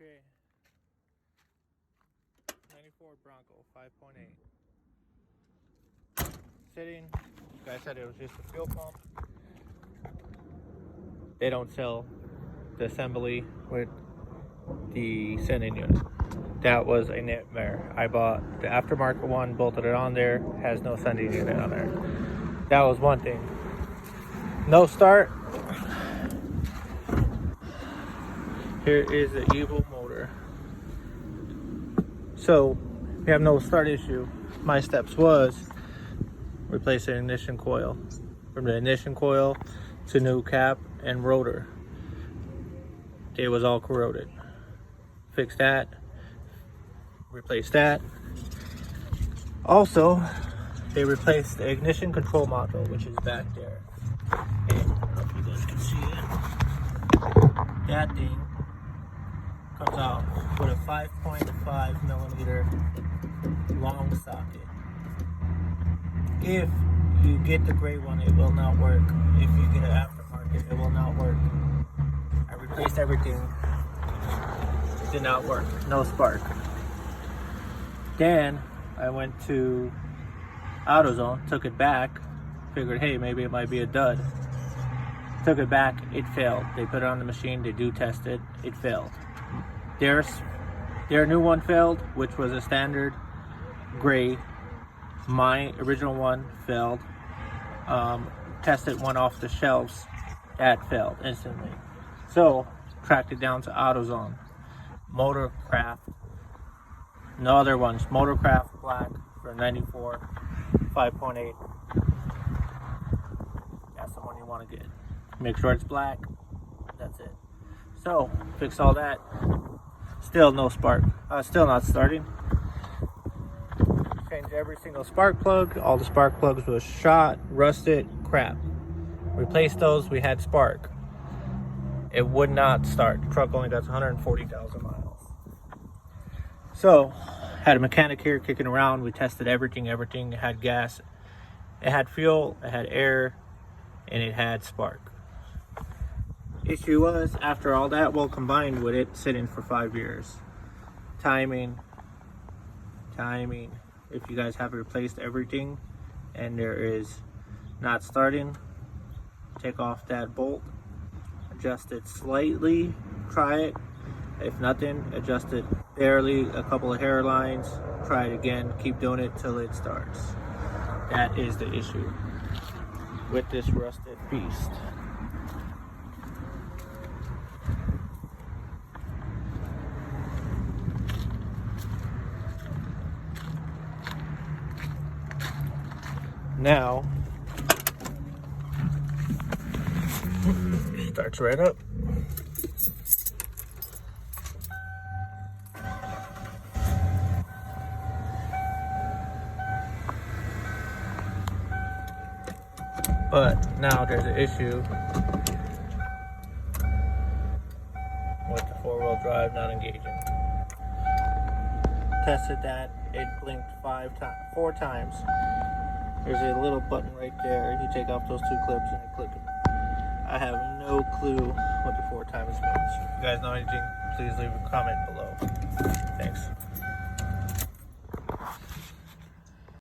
Okay. 94 Bronco 5.8. Sitting. This guy said it was just a fuel pump. They don't sell the assembly with the sending unit. That was a nightmare. I bought the aftermarket one, bolted it on there, has no sending unit on there. That was one thing. No start. Here is the evil motor. So we have no start issue. My steps was replace the ignition coil. From the ignition coil to new cap and rotor. It was all corroded. Fix that. Replace that. Also, they replaced the ignition control module, which is back there. And I don't know if you guys can see it. That thing comes out with a 5.5 millimeter long socket. If you get the gray one, it will not work. If you get an aftermarket, it will not work. I replaced everything. It did not work. No spark. Then I went to AutoZone, took it back, figured, hey, maybe it might be a dud. Took it back, it failed. They put it on the machine, they do test it, it failed. Their new one failed, which was a standard gray. My original one failed. Tested one off the shelves, that failed instantly. So, tracked it down to AutoZone. Motorcraft, no other ones. Motorcraft black for 94, 5.8. That's the one you want to get. Make sure it's black. That's it. So, fix all that. Still no spark. Still not starting. Changed every single spark plug. All the spark plugs was shot, rusted, crap. Replaced those, we had spark. It would not start. The truck only does 140,000 miles. So, had a mechanic here kicking around. We tested everything. It had gas, it had fuel, it had air, and it had spark. Issue was, after all that, well, combined with it sitting for 5 years. Timing. If you guys have replaced everything and there is not starting, take off that bolt, adjust it slightly, try it. If nothing, adjust it barely, a couple of hairlines, try it again, keep doing it till it starts. That is the issue with this rusted beast. Now, starts right up. But now there's an issue with the four-wheel drive not engaging. Tested that, it blinked 4 times. There's a little button right there. You take off those 2 clips and you click it. I have no clue what the 4 times means. If you guys know anything, please leave a comment below. Thanks.